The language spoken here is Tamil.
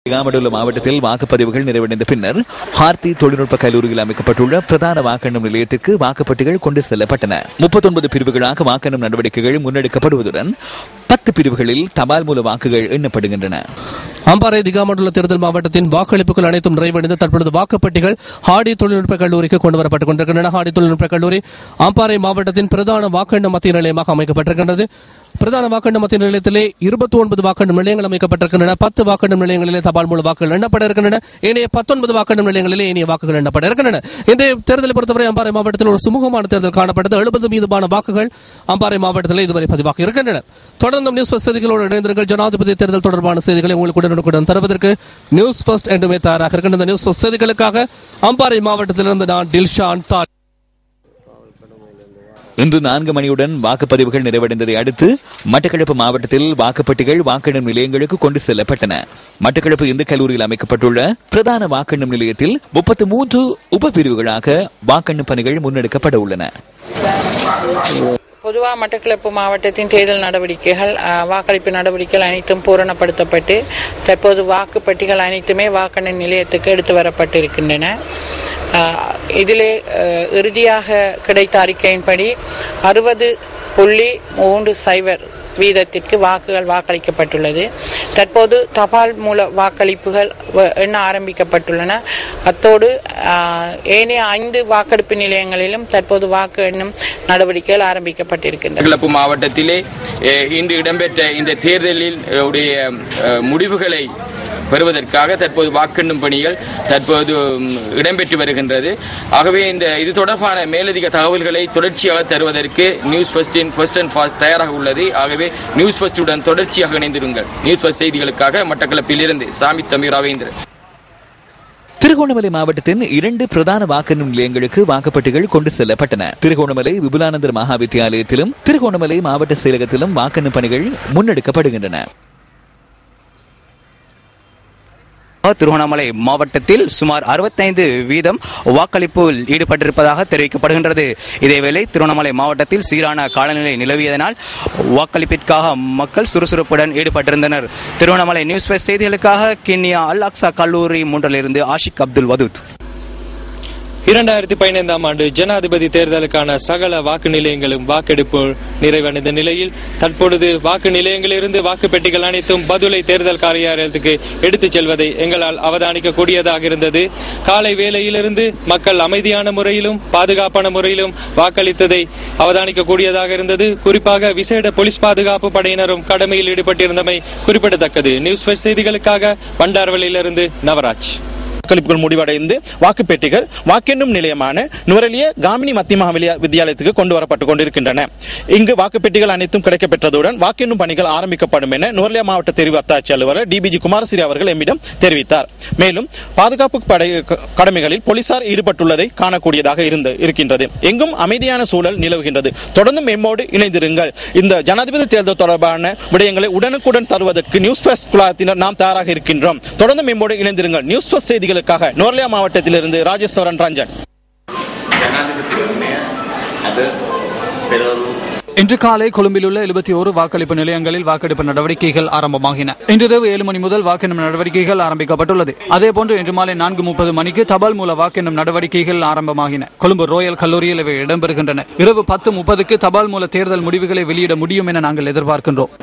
திகாமடுல்ல மாவட்டத்தில் வாக்குப்பதிவுகள் நிறைவடைந்த பின்னர் ஹார்த்தி தொழில்நுட்ப கல்லூரியில் அமைக்கப்பட்டுள்ள பிரதான வாக்கெண்ணும் நிலையத்திற்கு வாக்குப்பட்டிகள் கொண்டு செல்லப்பட்டன. 39 பிரிவுகளாக வாக்கெண்ணும் நடவடிக்கைகள் முன்னெடுக்கப்படுவதுடன் 10 பிரிவுகளில் தபால் மூல வாக்குகள் எண்ணப்படுகின்றன. அம்பாறை திகாமடுல்ல தேர்தல் மாவட்டத்தின் வாக்களிப்புகள் அனைத்தும் நிறைவடைந்து தற்பொழுது வாக்குப்பட்டிகள் ஹார்டி தொழில்நுட்ப கல்லூரிக்கு கொண்டு வரப்பட்டுக் கொண்டிருக்கின்றன. ஹார்டி தொழில்நுட்ப கல்லூரி அம்பாறை மாவட்டத்தின் பிரதான வாக்கெண்ணும் மத்திய நிலையமாக அமைக்கப்பட்டிருக்கின்றது. பிரதான வாக்கெண்ணும் மத்திய நிலையத்திலே 29 வாக்கெண்ணும் நிலையங்கள் அமைக்கப்பட்டிருக்கின்றன. 10 வாக்கெண்ணும் நிலையங்களிலே தபால் மூல வாக்குகள் எண்ணப்பட இருக்கின்றன. ஏனைய 19 வாக்கெண்ணும் நிலையங்களிலே ஏனைய வாக்குகள் எண்ணப்பட இருக்கின்றன. இந்த தேர்தலை பொறுத்தவரை அம்பாறை மாவட்டத்தில் ஒரு சுமூகமான தேர்தல் காணப்பட்டது. 70 மீதுமான வாக்குகள் அம்பாறை மாவட்டத்தில் இதுவரை பதிவாகி இருக்கின்றன. தொடர்ந்து நியூஸ் ஃபர்ஸ்ட் செய்திகளோடு இணைந்திருங்கள். ஜனாதிபதி தேர்தல் தொடர்பான செய்திகளை உங்களுக்கு உடனுக்குடன் தருவதற்கு நியூஸ் ஃபர்ஸ்ட் என்றுமே தயாராக இருக்கின்ற நியூஸ் ஃபர்ஸ்ட் செய்திகளுக்காக அம்பாறை மாவட்டத்திலிருந்து நான் டில்ஷான் தால். இன்று 4 மணியுடன் வாக்குப்பதிவுகள் நிறைவடைந்ததை அடுத்து மட்டக்களப்பு மாவட்டத்தில் வாக்குப்பட்டிகள் வாக்கெண்ணும் நிலையங்களுக்கு கொண்டு செல்லப்பட்டன. மட்டக்களப்பு இந்து கல்லூரியில் அமைக்கப்பட்டுள்ள பிரதான வாக்கெண்ணும் நிலையத்தில் 33 உபப்பிரிவுகளாக வாக்கெண்ணும் பணிகள் முன்னெடுக்கப்பட உள்ளன. பொதுவாக மட்டக்களப்பு மாவட்டத்தின் தேர்தல் நடவடிக்கைகள் வாக்களிப்பு நடவடிக்கைகள் அனைத்தும் பூரணப்படுத்தப்பட்டு தற்போது வாக்குப்பட்டிகள் அனைத்துமே வாக்கெண்ணும் நிலையத்துக்கு எடுத்து வரப்பட்டிருக்கின்றன. இதிலே இறுதியாக கிடைத்த அறிக்கையின்படி 60.30 வீதத்திற்கு வாக்குகள் வாக்களிக்கப்பட்டுள்ளது. தற்போது தபால் மூல வாக்களிப்புகள் எண்ண ஆரம்பிக்கப்பட்டுள்ளன. அத்தோடு ஏனைய 5 வாக்கெடுப்பு நிலையங்களிலும் தற்போது வாக்கு எண்ணும் நடவடிக்கைகள் ஆரம்பிக்கப்பட்டிருக்கின்றன. மட்டக்களப்பு மாவட்டத்திலே இன்று இடம்பெற்ற இந்த தேர்தலில் முடிவுகளை பெறுவதற்காக தற்போது வாக்கெண்ணும் பணிகள் தற்போது இடம்பெற்று வருகின்றது. ஆகவே இது தொடர்பான மேலதிக தகவல்களை தொடர்ச்சியாக தருவதற்கு நியூஸ் ஃபர்ஸ்ட் அண்ட் ஃபாஸ்ட் தயாராக உள்ளது. ஆகவே நியூஸ் ஃபர்ஸ்டுடன் தொடர்ச்சியாக இணைந்திருங்கள். நியூஸ் ஃபர்ஸ்ட் செய்திகளுக்காக மட்டக்களப்பிலிருந்து சாமி தமிழ் ராவேந்திரன். திருகோணமலை மாவட்டத்தின் 2 பிரதான வாக்கெண்ணும் நிலையங்களுக்கு வாக்குப்பட்டிகள் கொண்டு செல்லப்பட்டன. திருகோணமலை விபுலானந்தர் மகா வித்தியாலயத்திலும் திருகோணமலை மாவட்ட செயலகத்திலும் வாக்கெண்ணும் பணிகள் முன்னெடுக்கப்படுகின்றன. திருகோணமலை மாவட்டத்தில் சுமார் 65% வாக்களிப்பில் ஈடுபட்டிருப்பதாக தெரிவிக்கப்படுகின்றது. இதேவேளை திருகோணமலை மாவட்டத்தில் சீரான காலநிலை நிலவியதனால் வாக்களிப்பிற்காக மக்கள் சுறுசுறுப்புடன் ஈடுபட்டிருந்தனர். திருகோணமலை நியூஸ் ஃபர்ஸ்ட் செய்திகளுக்காக கிண்ணியா அல் அக்ஸா கல்லூரி 3 ஆஷிக் அப்துல் வதூத். 2015ஆம் ஆண்டு ஜனாதிபதி தேர்தலுக்கான சகல வாக்கு நிலையங்களும் வாக்கெடுப்பு நிறைவடைந்த நிலையில் தற்பொழுது வாக்கு நிலையங்களிலிருந்து வாக்குப்பெட்டிகள் அனைத்தும் பதுளை தேர்தல் காரியாலயத்துக்கு எடுத்துச் செல்வதை எங்களால் அவதானிக்கக்கூடியதாக இருந்தது. காலை வேளையிலிருந்து மக்கள் அமைதியான முறையிலும் பாதுகாப்பான முறையிலும் வாக்களித்ததை அவதானிக்கக்கூடியதாக இருந்தது. குறிப்பாக விசேட போலீஸ் பாதுகாப்பு படையினரும் கடமையில் ஈடுபட்டிருந்தமை குறிப்பிடத்தக்கது. நியூஸ் ஃபர்ஸ்ட் செய்திகளுக்காக பண்டார்வளியிலிருந்து நவராஜ். வாக்களிப்புகள் முடிவடைந்து வாக்குப்பெட்டிகள் வாக்கெண்ணும் நிலையமான நுவரெலிய காமினி மத்திய மகா வித்தியாலயத்துக்கு கொண்டு வரப்பட்டுக் கொண்டிருக்கின்றன. இங்கு வாக்குப்பெட்டிகள் அனைத்தும் கிடைக்கப்பெற்றதுடன் வாக்கெண்ணும் பணிகள் ஆரம்பிக்கப்படும் என நுவரெலியா மாவட்ட தெரிவு அத்தாட்சி அலுவலர் டிபிஜி குமாரசிறி அவர்கள் எம்மிடம் தெரிவித்தார். மேலும் பாதுகாப்பு கடமைகளில் போலீசார் ஈடுபட்டுள்ளதை காணக்கூடியதாக இருக்கின்றது. எங்கும் அமைதியான சூழல் நிலவுகின்றது. தொடர்ந்து எம்மோடு இணைந்திருங்கள். இந்த ஜனாதிபதி தேர்தல் தொடர்பான விடயங்களை உடனுக்குடன் தருவதற்கு நியூஸ் ஃபர்ஸ்ட் குழாத்தினர் நாம் தயாராக இருக்கின்றோம். தொடர்ந்து எம்மோடு இணைந்திருங்கள். நியூஸ் ஃபர்ஸ்ட் செய்திகள் நுவரெலியா மாவட்டத்திலிருந்து ராஜேஸ்வரன் ரஞ்சன். இன்று காலை கொழும்பில் உள்ள 71 வாக்களிப்பு நிலையங்களில் வாக்கெடுப்பு நடவடிக்கைகள் ஆரம்பமாகின. இன்றிரவு 7 மணி முதல் வாக்கெண்ணும் நடவடிக்கைகள் ஆரம்பிக்கப்பட்டுள்ளது. அதேபோன்று இன்று மாலை 4:30 மணிக்கு தபால் மூல வாக்கெண்ணும் நடவடிக்கைகள் ஆரம்பமாகின. கொழும்பு ரோயல் கல்லூரியில் இவை இடம்பெறுகின்றன. இரவு 10:30க்கு தபால் மூல தேர்தல் முடிவுகளை வெளியிட முடியும் என நாங்கள் எதிர்பார்க்கின்றோம்.